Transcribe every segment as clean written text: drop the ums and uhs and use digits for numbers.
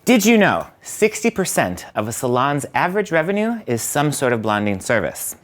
Did you know 60% of a salon's average revenue is some sort of blonding service?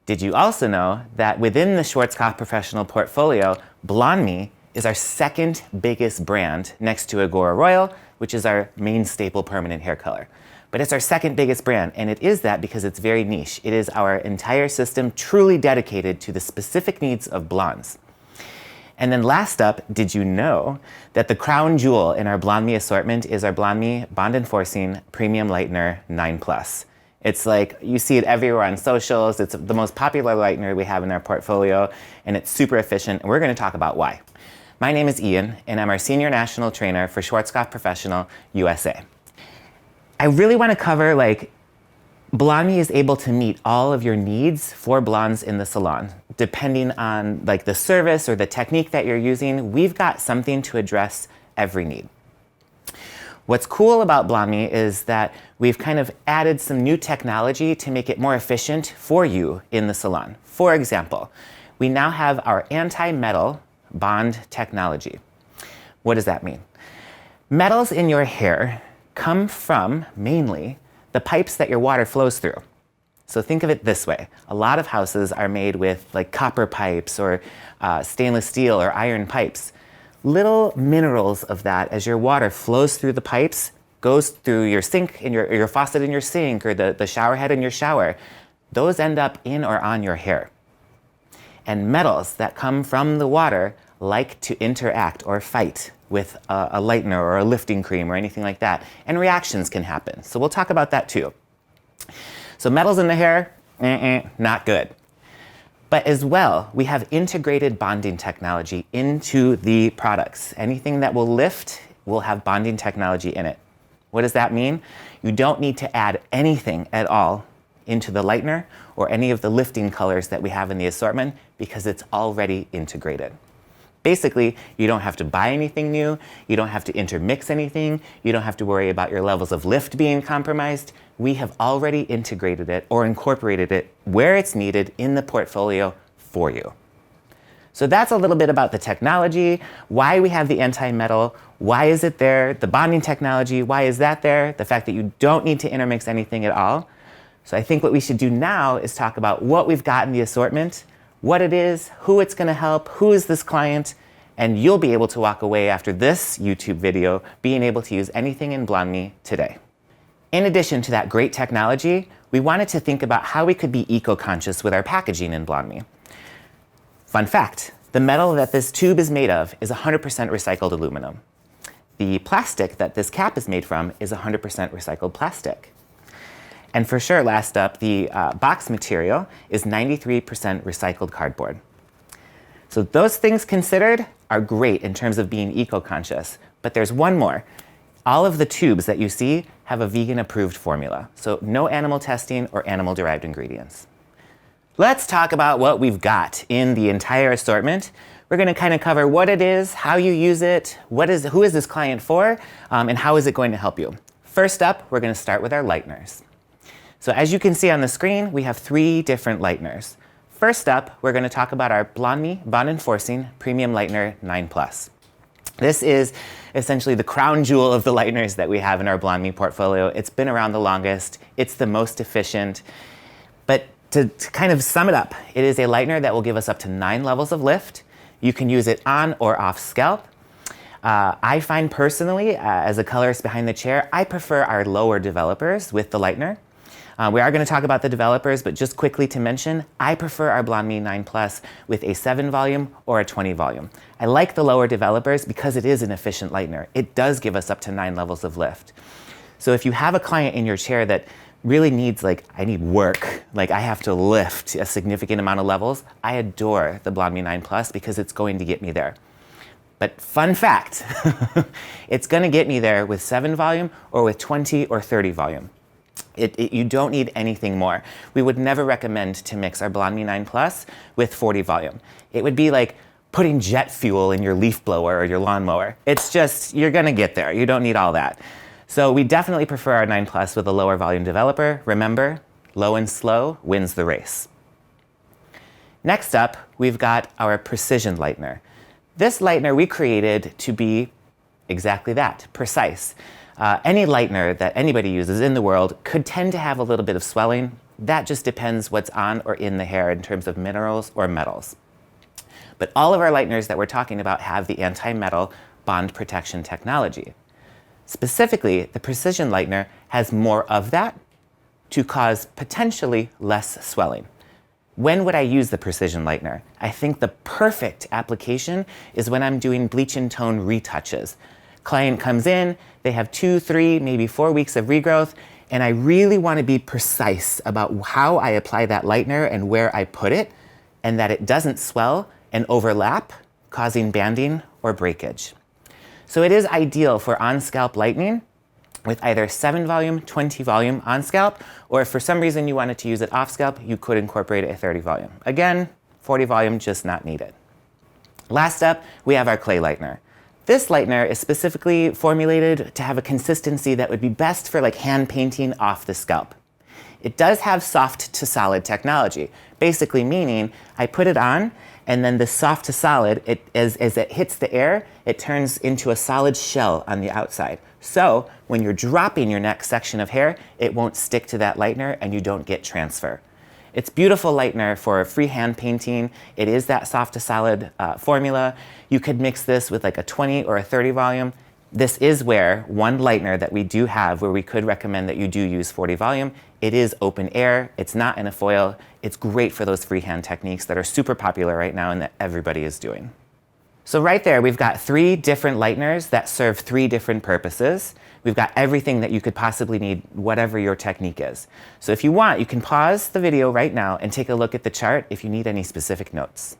Did you also know that within the Schwarzkopf professional portfolio, BLONDME is our second biggest brand next to Agora Royal, which is our main staple permanent hair color. But it's our second biggest brand, and it is that because it's very niche. It is our entire system truly dedicated to the specific needs of blondes. And then last up, did you know that the crown jewel in our BLONDME assortment is our BLONDME Bond Enforcing Premium Lightener 9+. It's like, you see it everywhere on socials. It's the most popular lightener we have in our portfolio, and it's super efficient, and we're gonna talk about why. My name is Ian, and I'm our Senior National Trainer for Schwarzkopf Professional USA. I really wanna cover, BLONDME is able to meet all of your needs for blondes in the salon. Depending on the service or the technique that you're using, we've got something to address every need. What's cool about BLONDME is that we've kind of added some new technology to make it more efficient for you in the salon. For example, we now have our AntiMetal bond technology. What does that mean? Metals in your hair come from, mainly, the pipes that your water flows through. So think of it this way. A lot of houses are made with copper pipes or stainless steel or iron pipes. Little minerals of that, as your water flows through the pipes, goes through your sink, or your faucet in your sink, or the shower head in your shower, those end up in or on your hair. And metals that come from the water like to interact or fight with a lightener or a lifting cream or anything like that, and reactions can happen. So we'll talk about that too. So metals in the hair, not good. But as well, we have integrated bonding technology into the products. Anything that will lift will have bonding technology in it. What does that mean? You don't need to add anything at all into the lightener or any of the lifting colors that we have in the assortment because it's already integrated. Basically, you don't have to buy anything new, you don't have to intermix anything, you don't have to worry about your levels of lift being compromised. We have already integrated it or incorporated it where it's needed in the portfolio for you. So that's a little bit about the technology, why we have the AntiMetal, why is it there, the bonding technology, why is that there, the fact that you don't need to intermix anything at all. So I think what we should do now is talk about what we've got in the assortment, what it is, who it's gonna help, who is this client, and you'll be able to walk away after this YouTube video being able to use anything in BLONDME today. In addition to that great technology, we wanted to think about how we could be eco-conscious with our packaging in BLONDME. Fun fact, the metal that this tube is made of is 100% recycled aluminum. The plastic that this cap is made from is 100% recycled plastic. And for sure, last up, the box material is 93% recycled cardboard. So those things considered are great in terms of being eco-conscious, but there's one more. All of the tubes that you see have a vegan-approved formula, so no animal testing or animal-derived ingredients. Let's talk about what we've got in the entire assortment. We're gonna kind of cover what it is, how you use it, who is this client for, and how is it going to help you. First up, we're gonna start with our lighteners. So as you can see on the screen, we have 3 different lighteners. First up, we're gonna talk about our BLONDME Bond Enforcing Premium Lightener 9+. This is essentially the crown jewel of the lighteners that we have in our BLONDME portfolio. It's been around the longest, it's the most efficient, but to kind of sum it up, it is a lightener that will give us up to 9 levels of lift. You can use it on or off scalp. I find personally, as a colorist behind the chair, I prefer our lower developers with the lightener. We are going to talk about the developers, but just quickly to mention, I prefer our BLONDME 9+ with a 7 volume or a 20 volume. I like the lower developers because it is an efficient lightener. It does give us up to 9 levels of lift. So if you have a client in your chair that really needs, I need work, I have to lift a significant amount of levels, I adore the BLONDME 9+ because it's going to get me there. But fun fact, it's going to get me there with 7 volume or with 20 or 30 volume. You don't need anything more. We would never recommend to mix our BLONDME 9+ with 40 volume. It would be like putting jet fuel in your leaf blower or your lawnmower. It's just, you're gonna get there. You don't need all that. So we definitely prefer our 9 Plus with a lower volume developer. Remember, low and slow wins the race. Next up, we've got our precision lightener. This lightener we created to be exactly that, precise. Any lightener that anybody uses in the world could tend to have a little bit of swelling. That just depends what's on or in the hair in terms of minerals or metals. But all of our lighteners that we're talking about have the AntiMetal bond protection technology. Specifically, the precision lightener has more of that to cause potentially less swelling. When would I use the precision lightener? I think the perfect application is when I'm doing bleach and tone retouches. Client comes in, they have 2, 3, maybe 4 weeks of regrowth, and I really want to be precise about how I apply that lightener and where I put it, and that it doesn't swell and overlap, causing banding or breakage. So it is ideal for on-scalp lightening with either 7 volume, 20 volume on scalp, or if for some reason you wanted to use it off scalp, you could incorporate a 30 volume. Again, 40 volume just not needed. Last up, we have our clay lightener. This lightener is specifically formulated to have a consistency that would be best for like hand painting off the scalp. It does have soft to solid technology, basically meaning I put it on and then the soft to solid, as it hits the air, it turns into a solid shell on the outside. So when you're dropping your next section of hair, it won't stick to that lightener and you don't get transfer. It's beautiful lightener for freehand painting. It is that soft to solid formula. You could mix this with like a 20 or a 30 volume. This is where one lightener that we do have where we could recommend that you do use 40 volume. It is open air. It's not in a foil. It's great for those freehand techniques that are super popular right now and that everybody is doing. So right there, we've got 3 different lighteners that serve 3 different purposes. We've got everything that you could possibly need, whatever your technique is. So if you want, you can pause the video right now and take a look at the chart if you need any specific notes.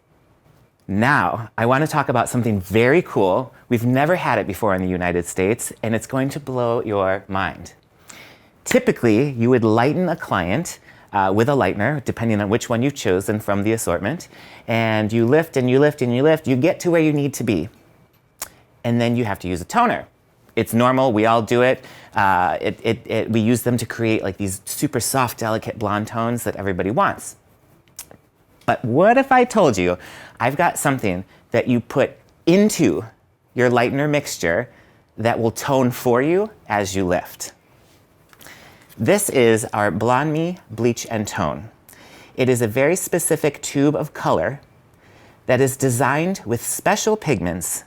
Now, I want to talk about something very cool. We've never had it before in the United States, and it's going to blow your mind. Typically, you would lighten a client with a lightener, depending on which one you've chosen from the assortment, and you lift and you lift and you lift, you get to where you need to be. And then you have to use a toner. It's normal, we all do it. We use them to create like these super soft, delicate blonde tones that everybody wants. But what if I told you I've got something that you put into your lightener mixture that will tone for you as you lift? This is our BLONDME Bleach and Tone. It is a very specific tube of color that is designed with special pigments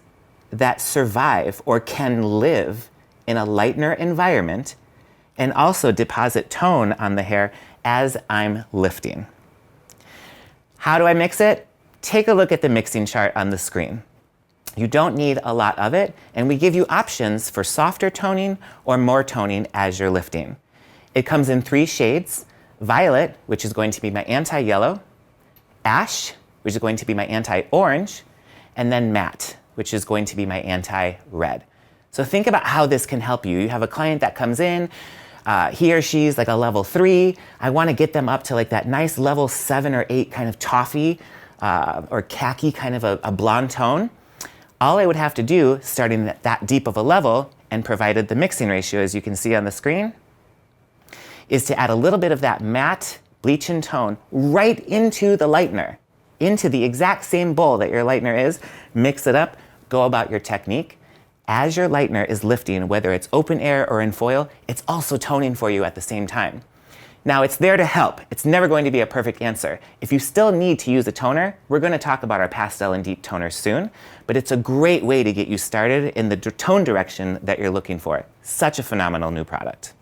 that survive or can live in a lightener environment and also deposit tone on the hair as I'm lifting. How do I mix it? Take a look at the mixing chart on the screen. You don't need a lot of it, and we give you options for softer toning or more toning as you're lifting. It comes in 3 shades: violet, which is going to be my anti-yellow, ash, which is going to be my anti-orange, and then matte, which is going to be my anti-red. So think about how this can help you. You have a client that comes in, he or she's like a level 3. I want to get them up to like that nice level 7 or 8 kind of toffee or khaki kind of a blonde tone. All I would have to do, starting at that deep of a level, and provided the mixing ratio as you can see on the screen, is to add a little bit of that matte bleach and tone right into the lightener, into the exact same bowl that your lightener is, mix it up, go about your technique. As your lightener is lifting, whether it's open air or in foil, it's also toning for you at the same time. Now, it's there to help. It's never going to be a perfect answer. If you still need to use a toner, we're going to talk about our pastel and deep toners soon, but it's a great way to get you started in the tone direction that you're looking for. Such a phenomenal new product.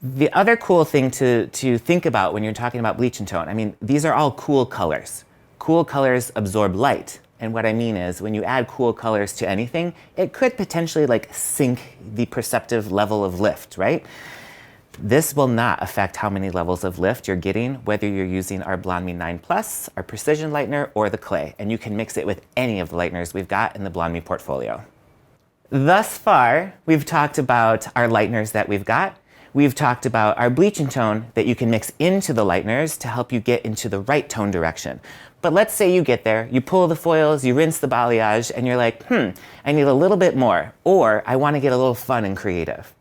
The other cool thing to think about when you're talking about bleach and tone, I mean, these are all cool colors. Cool colors absorb light. And what I mean is, when you add cool colors to anything, it could potentially like sink the perceptive level of lift, right? This will not affect how many levels of lift you're getting, whether you're using our BLONDME 9 Plus, our precision lightener, or the clay. And you can mix it with any of the lighteners we've got in the BLONDME portfolio. Thus far, we've talked about our lighteners that we've got. We've talked about our bleach and tone that you can mix into the lighteners to help you get into the right tone direction. But let's say you get there, you pull the foils, you rinse the balayage, and you're like, I need a little bit more, or I want to get a little fun and creative.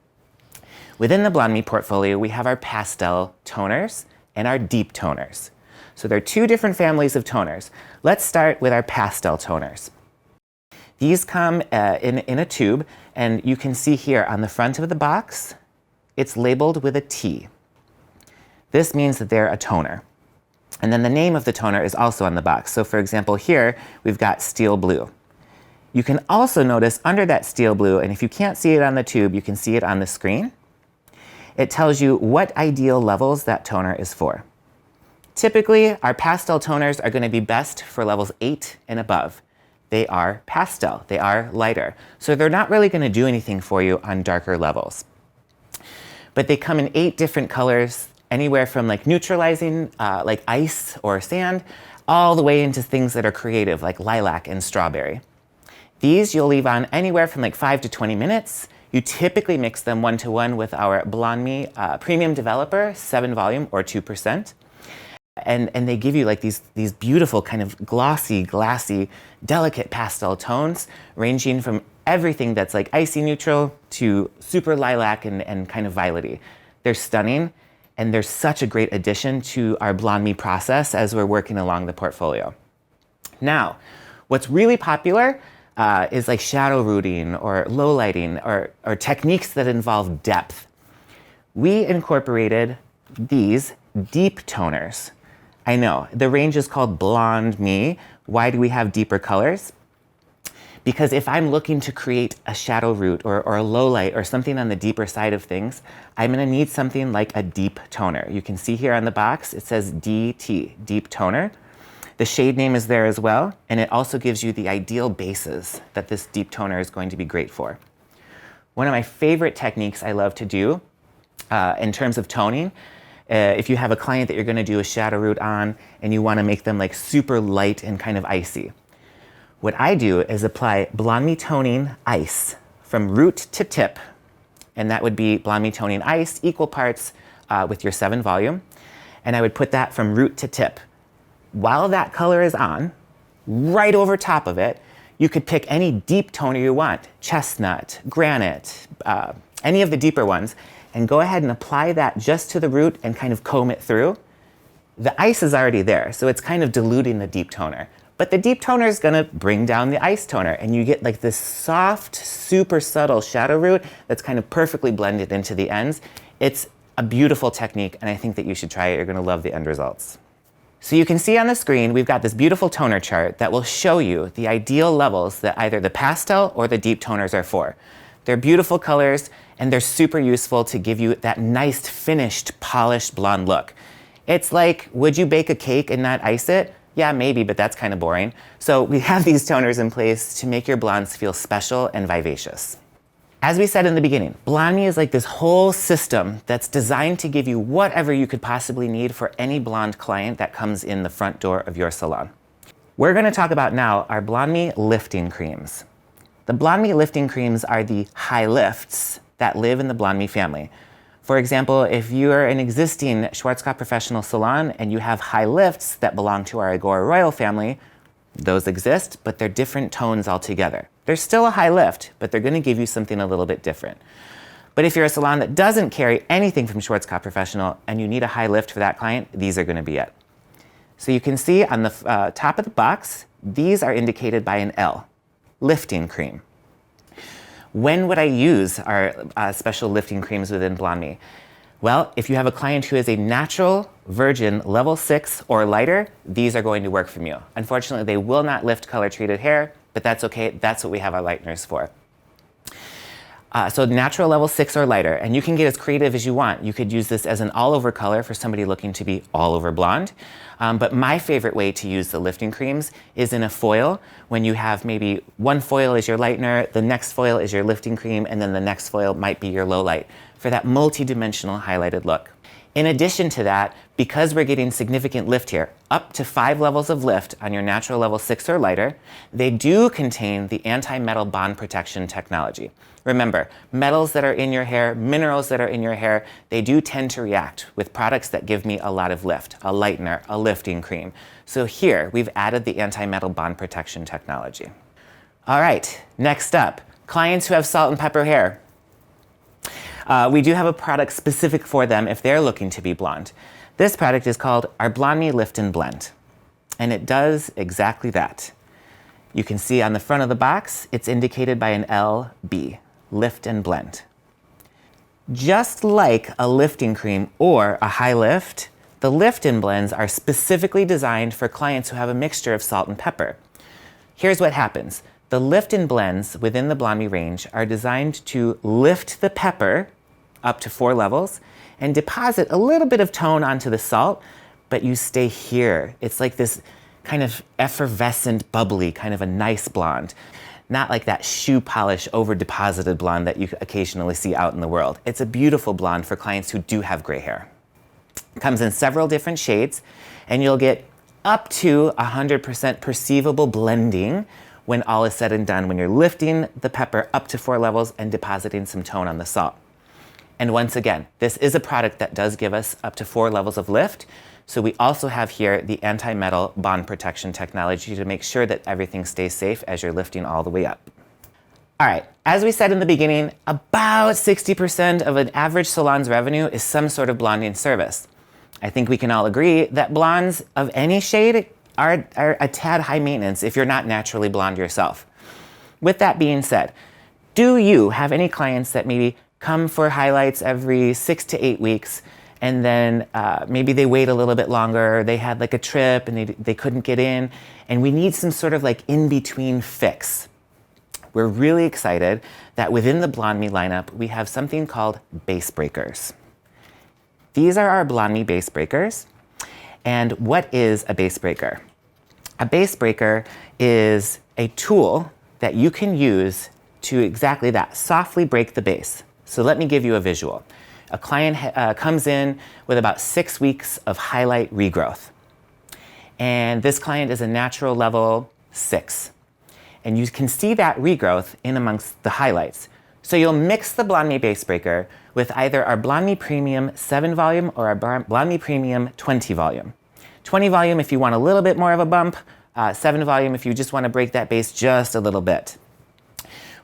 Within the BLONDME portfolio, we have our pastel toners and our deep toners. So there are two different families of toners. Let's start with our pastel toners. These come in a tube, and you can see here on the front of the box, it's labeled with a T. This means that they're a toner. And then the name of the toner is also on the box. So for example, here we've got steel blue. You can also notice under that steel blue, and if you can't see it on the tube, you can see it on the screen. It tells you what ideal levels that toner is for. Typically, our pastel toners are going to be best for levels 8 and above. They are pastel, they are lighter. So they're not really going to do anything for you on darker levels. But they come in 8 different colors, anywhere from like neutralizing, like ice or sand, all the way into things that are creative, like lilac and strawberry. These you'll leave on anywhere from like 5 to 20 minutes. You typically mix them 1-to-1 with our BLONDME Premium Developer 7 volume or 2%. And they give you like these beautiful kind of glossy, glassy, delicate pastel tones, ranging from everything that's like icy neutral to super lilac and kind of violety. They're stunning, and they're such a great addition to our BLONDME process as we're working along the portfolio. Now, what's really popular is like shadow rooting or low lighting or techniques that involve depth. We incorporated these deep toners. I know, the range is called BLONDME. Why do we have deeper colors? Because if I'm looking to create a shadow root or a low light or something on the deeper side of things, I'm gonna need something like a deep toner. You can see here on the box, it says DT, deep toner. The shade name is there as well, and it also gives you the ideal bases that this deep toner is going to be great for. One of my favorite techniques I love to do in terms of toning, if you have a client that you're going to do a shadow root on and you want to make them like super light and kind of icy, what I do is apply BLONDME Toning Ice from root to tip, and that would be BLONDME Toning Ice equal parts with your 7 volume, and I would put that from root to tip. While that color is on, right over top of it, you could pick any deep toner you want, chestnut, granite, any of the deeper ones, and go ahead and apply that just to the root and kind of comb it through. The ice is already there, so it's kind of diluting the deep toner. But the deep toner is gonna bring down the ice toner, and you get like this soft, super subtle shadow root that's kind of perfectly blended into the ends. It's a beautiful technique, and I think that you should try it. You're gonna love the end results. So you can see on the screen, we've got this beautiful toner chart that will show you the ideal levels that either the pastel or the deep toners are for. They're beautiful colors, and they're super useful to give you that nice, finished, polished blonde look. It's like, would you bake a cake and not ice it? Yeah, maybe, but that's kind of boring. So we have these toners in place to make your blondes feel special and vivacious. As we said in the beginning, BLONDME is like this whole system that's designed to give you whatever you could possibly need for any blonde client that comes in the front door of your salon. We're going to talk about now our BLONDME lifting creams. The BLONDME lifting creams are the high lifts that live in the BLONDME family. For example, if you're an existing Schwarzkopf Professional Salon and you have high lifts that belong to our Agora Royal family, those exist, but they're different tones altogether. They're still a high lift, but they're going to give you something a little bit different. But if you're a salon that doesn't carry anything from Schwarzkopf Professional and you need a high lift for that client, these are going to be it. So you can see on the top of the box, these are indicated by an L, lifting cream. When would I use our special lifting creams within BLONDME? Well, if you have a client who is a natural virgin level 6 or lighter, these are going to work for you. Unfortunately, they will not lift color-treated hair, but that's okay. That's what we have our lighteners for. So natural level 6 or lighter, and you can get as creative as you want. You could use this as an all-over color for somebody looking to be all-over blonde. But my favorite way to use the lifting creams is in a foil, when you have maybe one foil is your lightener, the next foil is your lifting cream, and then the next foil might be your low light, for that multi-dimensional highlighted look. In addition to that, because we're getting significant lift here, up to 5 levels of lift on your natural level 6 or lighter, they do contain the AntiMetal bond protection technology. Remember, metals that are in your hair, minerals that are in your hair, they do tend to react with products that give me a lot of lift, a lightener, a lifting cream. So here, we've added the AntiMetal bond protection technology. All right, next up, clients who have salt and pepper hair. We do have a product specific for them if they're looking to be blonde. This product is called our BLONDME Liftin Blend, and it does exactly that. You can see on the front of the box, it's indicated by an LB, Liftin Blend. Just like a lifting cream or a high lift, the Liftin Blends are specifically designed for clients who have a mixture of salt and pepper. Here's what happens. The Liftin Blends within the BLONDME range are designed to lift the pepper up to 4 levels and deposit a little bit of tone onto the salt, but you stay here. It's like this kind of effervescent, bubbly, kind of a nice blonde. Not like that shoe polish over-deposited blonde that you occasionally see out in the world. It's a beautiful blonde for clients who do have gray hair. It comes in several different shades, and you'll get up to 100% perceivable blending when all is said and done, when you're lifting the pepper up to 4 levels and depositing some tone on the salt. And once again, this is a product that does give us up to 4 levels of lift. So we also have here the AntiMetal bond protection technology to make sure that everything stays safe as you're lifting all the way up. All right, as we said in the beginning, about 60% of an average salon's revenue is some sort of blonding service. I think we can all agree that blondes of any shade are a tad high maintenance if you're not naturally blonde yourself. With that being said, do you have any clients that maybe come for highlights every 6 to 8 weeks, and then maybe they wait a little bit longer, or they had like a trip and they couldn't get in, and we need some sort of like in-between fix? We're really excited that within the BLONDME lineup, we have something called base breakers. These are our BLONDME base breakers. And what is a base breaker? A base breaker is a tool that you can use to exactly that, softly break the base. So let me give you a visual. A client comes in with about 6 weeks of highlight regrowth. And this client is a natural level 6. And you can see that regrowth in amongst the highlights. So you'll mix the BLONDME base breaker with either our BLONDME Premium 7 volume or our BLONDME Premium 20 volume. 20 volume if you want a little bit more of a bump, 7 volume if you just want to break that base just a little bit.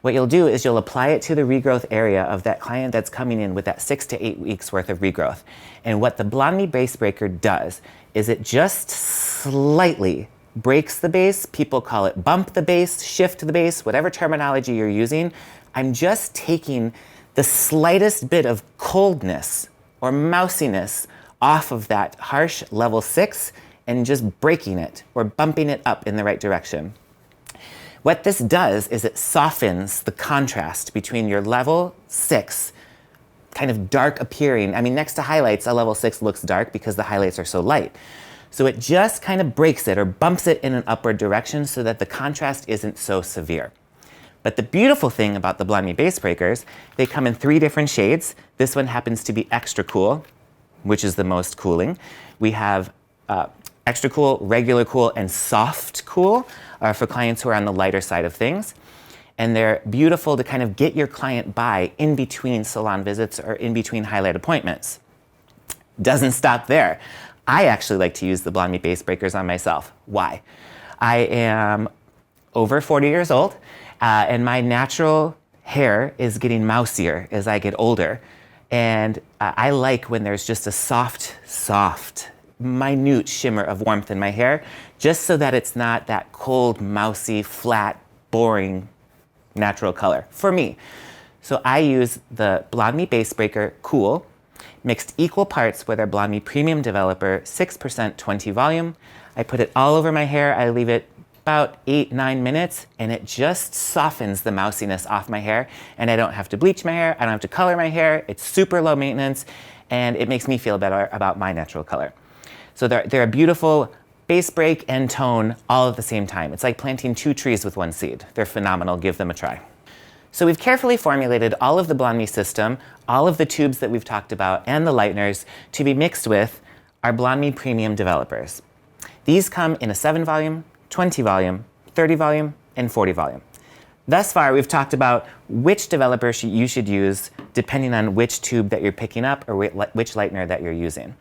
What you'll do is you'll apply it to the regrowth area of that client that's coming in with that 6 to 8 weeks worth of regrowth. And what the BLONDME base breaker does is it just slightly breaks the base. People call it bump the base, shift the base, whatever terminology you're using. I'm just taking the slightest bit of coldness or mousiness off of that harsh level 6 and just breaking it or bumping it up in the right direction. What this does is it softens the contrast between your level 6, kind of dark appearing. I mean, next to highlights, a level 6 looks dark because the highlights are so light. So it just kind of breaks it or bumps it in an upward direction so that the contrast isn't so severe. But the beautiful thing about the BLONDME base breakers, they come in 3 different shades. This one happens to be extra cool, which is the most cooling. We have extra cool, regular cool, and soft cool for clients who are on the lighter side of things. And they're beautiful to kind of get your client by in between salon visits or in between highlight appointments. Doesn't stop there. I actually like to use the BLONDME base breakers on myself. Why? I am over 40 years old, and my natural hair is getting mousier as I get older. And I like when there's just a soft, minute shimmer of warmth in my hair, just so that it's not that cold, mousy, flat, boring natural color for me. So I use the BLONDME base breaker Cool, mixed equal parts with our BLONDME Premium Developer 6% 20 volume. I put it all over my hair. I leave it about 8-9 minutes, and it just softens the mousiness off my hair, and I don't have to bleach my hair. I don't have to color my hair. It's super low maintenance, and it makes me feel better about my natural color. So they're a beautiful base break and tone all at the same time. It's like planting 2 trees with 1 seed. They're phenomenal. Give them a try. So we've carefully formulated all of the BLONDME system, all of the tubes that we've talked about, and the Lighteners to be mixed with our BLONDME Premium Developers. These come in a 7 volume, 20 volume, 30 volume, and 40 volume. Thus far, we've talked about which developer you should use depending on which tube that you're picking up or which lightener that you're using.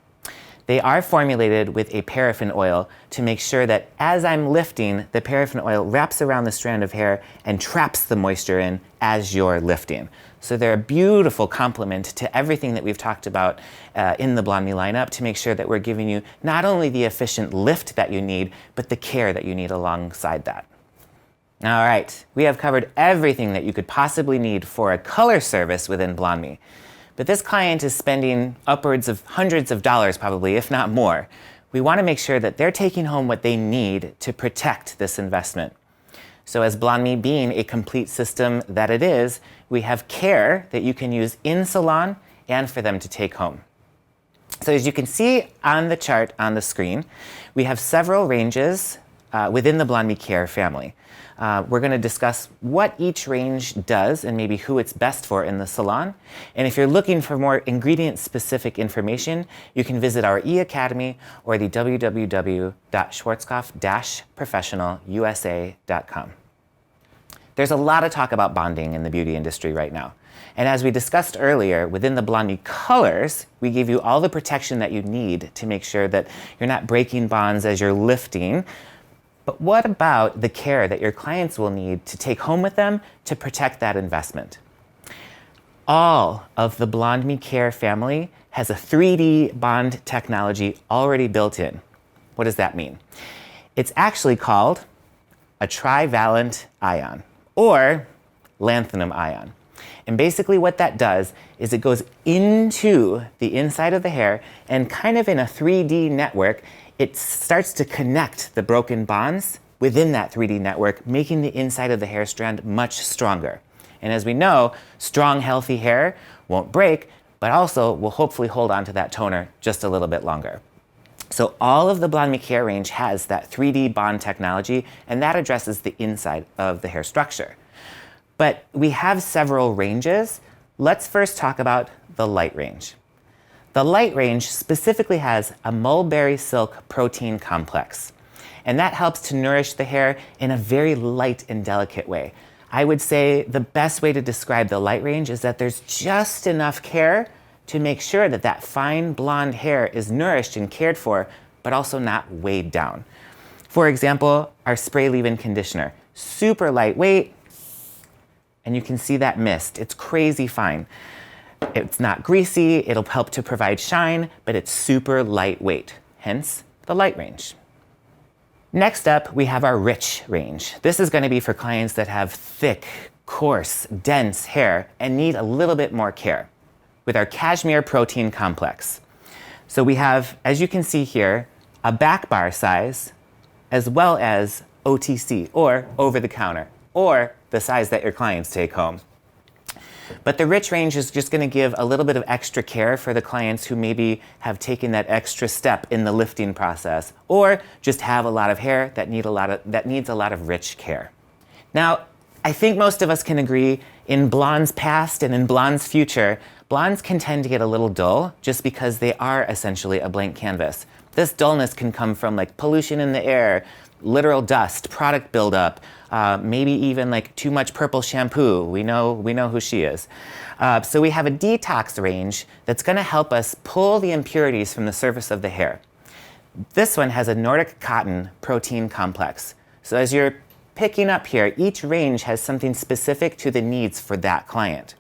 They are formulated with a paraffin oil to make sure that as I'm lifting, the paraffin oil wraps around the strand of hair and traps the moisture in as you're lifting. So they're a beautiful complement to everything that we've talked about in the BLONDME lineup to make sure that we're giving you not only the efficient lift that you need, but the care that you need alongside that. All right, we have covered everything that you could possibly need for a color service within BLONDME. But this client is spending upwards of hundreds of dollars probably, if not more. We want to make sure that they're taking home what they need to protect this investment. So as BLONDME being a complete system that it is, we have care that you can use in salon and for them to take home. So as you can see on the chart on the screen, we have several ranges within the BLONDME Care family. We're going to discuss what each range does and maybe who it's best for in the salon. And if you're looking for more ingredient-specific information, you can visit our e-academy or the www.schwarzkopf-professionalusa.com. There's a lot of talk about bonding in the beauty industry right now. And as we discussed earlier, within the BLONDME colors, we give you all the protection that you need to make sure that you're not breaking bonds as you're lifting. But what about the care that your clients will need to take home with them to protect that investment? All of the BLONDME Care family has a 3D bond technology already built in. What does that mean? It's actually called a Trivalent Ion or lanthanum ion. And basically what that does is it goes into the inside of the hair and kind of in a 3D network, it starts to connect the broken bonds within that 3D network, making the inside of the hair strand much stronger. And as we know, strong, healthy hair won't break, but also will hopefully hold on to that toner just a little bit longer. So all of the BLONDME Care range has that 3D bond technology, and that addresses the inside of the hair structure. But we have several ranges. Let's first talk about the light range. The light range specifically has a mulberry silk protein complex, and that helps to nourish the hair in a very light and delicate way. I would say the best way to describe the light range is that there's just enough care to make sure that that fine blonde hair is nourished and cared for, but also not weighed down. For example, our spray leave-in conditioner, super lightweight, and you can see that mist. It's crazy fine. It's not greasy, it'll help to provide shine, but it's super lightweight, hence the light range. Next up, we have our rich range. This is going to be for clients that have thick, coarse, dense hair and need a little bit more care with our cashmere protein complex. So we have, as you can see here, a back bar size as well as OTC or over the counter or the size that your clients take home. But the rich range is just going to give a little bit of extra care for the clients who maybe have taken that extra step in the lifting process or just have a lot of hair that needs a lot of rich care. Now, I think most of us can agree in blonde's past and in blonde's future, blondes can tend to get a little dull just because they are essentially a blank canvas. This dullness can come from like pollution in the air, literal dust, product buildup, maybe even like too much purple shampoo. We know who she is. So we have a detox range that's going to help us pull the impurities from the surface of the hair. This one has a Nordic cotton protein complex. So as you're picking up here, each range has something specific to the needs for that client.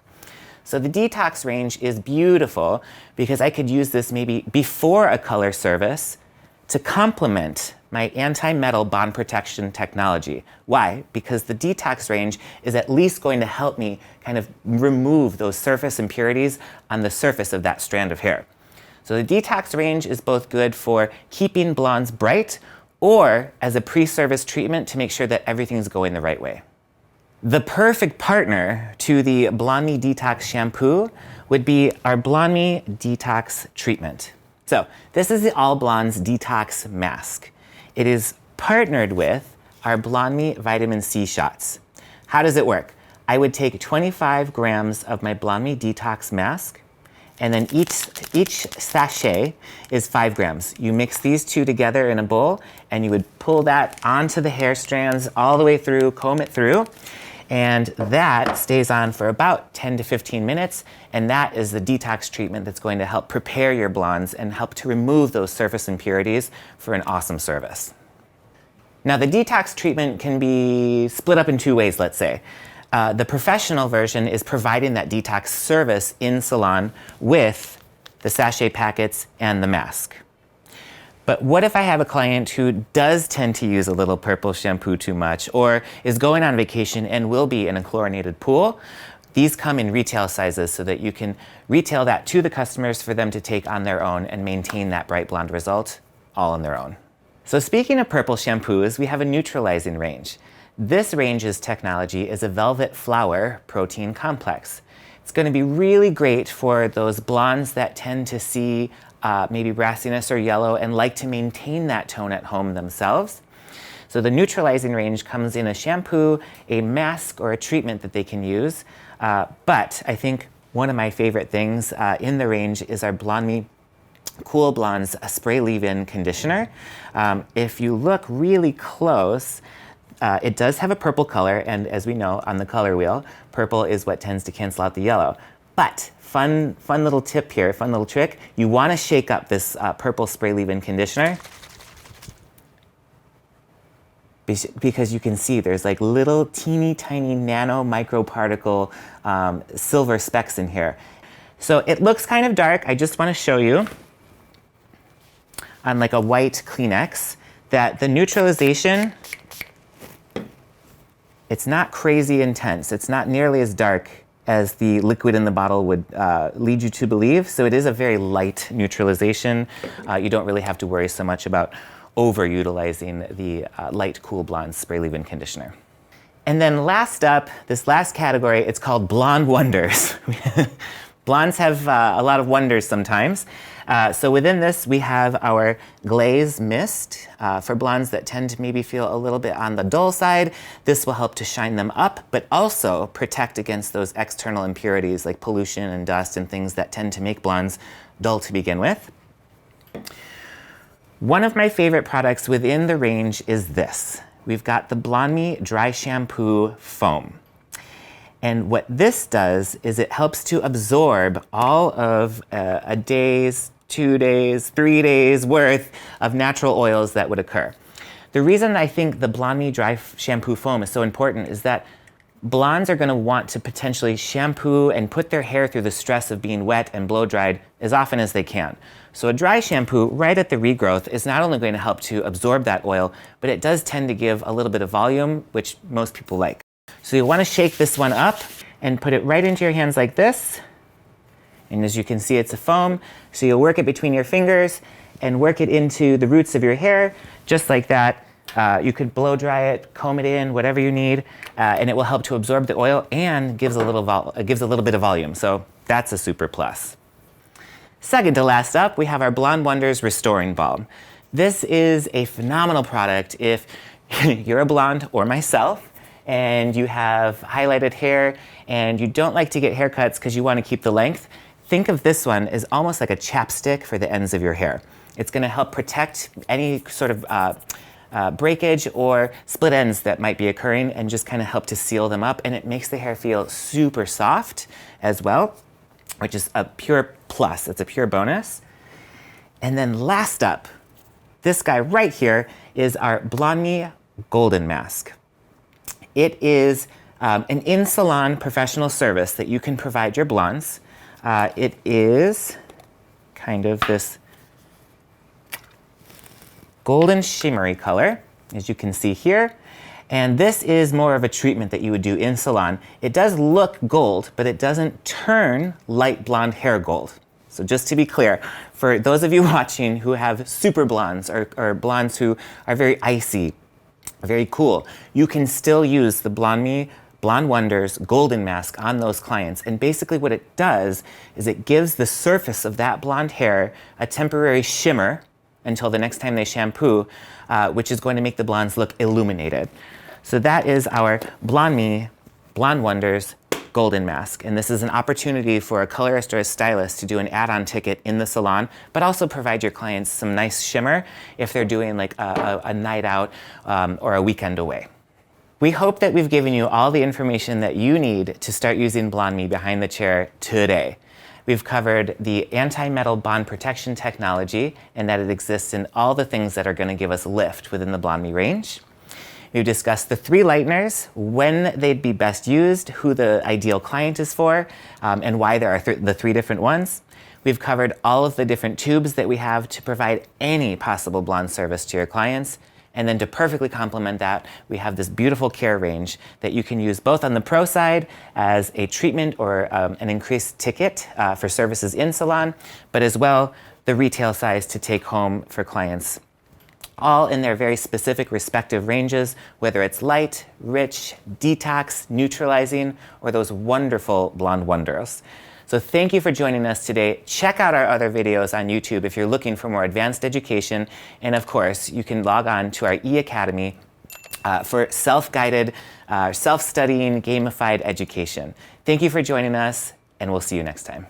So the detox range is beautiful because I could use this maybe before a color service to complement my anti-metal bond protection technology. Why? Because the detox range is at least going to help me kind of remove those surface impurities on the surface of that strand of hair. So the detox range is both good for keeping blondes bright or as a pre-service treatment to make sure that everything's going the right way. The perfect partner to the BLONDME Detox Shampoo would be our BLONDME Detox Treatment. So this is the All Blondes Detox Mask. It is partnered with our BLONDME Vitamin C Shots. How does it work? I would take 25 grams of my BLONDME Detox Mask, and then each sachet is 5 grams. You mix these two together in a bowl, and you would pull that onto the hair strands all the way through, comb it through, And that stays on for about 10 to 15 minutes, and that is the detox treatment that's going to help prepare your blondes and help to remove those surface impurities for an awesome service. Now, the detox treatment can be split up in two ways, let's say. The professional version is providing that detox service in salon with the sachet packets and the mask. But what if I have a client who does tend to use a little purple shampoo too much, or is going on vacation and will be in a chlorinated pool? These come in retail sizes so that you can retail that to the customers for them to take on their own and maintain that bright blonde result all on their own. So speaking of purple shampoos, we have a neutralizing range. This range's technology is a velvet flower protein complex. It's going to be really great for those blondes that tend to see maybe brassiness or yellow and like to maintain that tone at home themselves. So the neutralizing range comes in a shampoo, a mask, or a treatment that they can use. But I think one of my favorite things in the range is our BLONDME Cool Blondes Spray Leave-In Conditioner. If you look really close, it does have a purple color, and as we know on the color wheel, purple is what tends to cancel out the yellow. But fun little tip here, fun little trick, you want to shake up this purple spray leave-in conditioner because you can see there's like little teeny tiny nano microparticle silver specks in here. So it looks kind of dark. I just want to show you on like a white Kleenex that the neutralization, it's not crazy intense. It's not nearly as dark as the liquid in the bottle would lead you to believe. So it is a very light neutralization. You don't really have to worry so much about overutilizing the Light Cool Blonde Spray Leave-In Conditioner. And then last up, this last category, it's called Blonde Wonders. Blondes have a lot of wonders sometimes. So within this, we have our Glaze Mist for blondes that tend to maybe feel a little bit on the dull side. This will help to shine them up, but also protect against those external impurities like pollution and dust and things that tend to make blondes dull to begin with. One of my favorite products within the range is this. We've got the BLONDME Dry Shampoo Foam. And what this does is it helps to absorb all of a day's, 2 days, 3 days worth of natural oils that would occur. The reason I think the BLONDME Dry Shampoo Foam is so important is that blondes are going to want to potentially shampoo and put their hair through the stress of being wet and blow dried as often as they can. So a dry shampoo right at the regrowth is not only going to help to absorb that oil, but it does tend to give a little bit of volume, which most people like. So you want to shake this one up and put it right into your hands like this. And as you can see, it's a foam. So you'll work it between your fingers and work it into the roots of your hair, just like that. You could blow dry it, comb it in, whatever you need, and it will help to absorb the oil and gives a little bit of volume. So that's a super plus. Second to last up, we have our Blonde Wonders Restoring Balm. This is a phenomenal product if you're a blonde or myself and you have highlighted hair and you don't like to get haircuts because you want to keep the length. Think of this one as almost like a chapstick for the ends of your hair. It's going to help protect any sort of breakage or split ends that might be occurring and just kind of help to seal them up, and it makes the hair feel super soft as well, which is a pure plus. It's a pure bonus. And then last up, this guy right here is our BLONDME Golden Mask. It is an in-salon professional service that you can provide your blondes. It is kind of this golden shimmery color, as you can see here. And this is more of a treatment that you would do in salon. It does look gold, but it doesn't turn light blonde hair gold. So just to be clear, for those of you watching who have super blondes or blondes who are very icy, very cool, you can still use the BLONDME Blonde Wonders Golden Mask on those clients. And basically what it does is it gives the surface of that blonde hair a temporary shimmer until the next time they shampoo, which is going to make the blondes look illuminated. So that is our BLONDME Blonde Wonders Golden Mask. And this is an opportunity for a colorist or a stylist to do an add-on ticket in the salon, but also provide your clients some nice shimmer if they're doing like a night out or a weekend away. We hope that we've given you all the information that you need to start using BLONDME behind the chair today. We've covered the anti-metal bond protection technology and that it exists in all the things that are going to give us lift within the BLONDME range. We've discussed the 3 lighteners, when they'd be best used, who the ideal client is for, and why there are the 3 different ones. We've covered all of the different tubes that we have to provide any possible blonde service to your clients. And then to perfectly complement that, we have this beautiful care range that you can use both on the pro side as a treatment or an increased ticket for services in salon, but as well the retail size to take home for clients, all in their very specific respective ranges, whether it's light, rich, detox, neutralizing, or those wonderful blonde wonders. So thank you for joining us today. Check out our other videos on YouTube if you're looking for more advanced education. And of course, you can log on to our eAcademy for self-guided, self-studying, gamified education. Thank you for joining us, and we'll see you next time.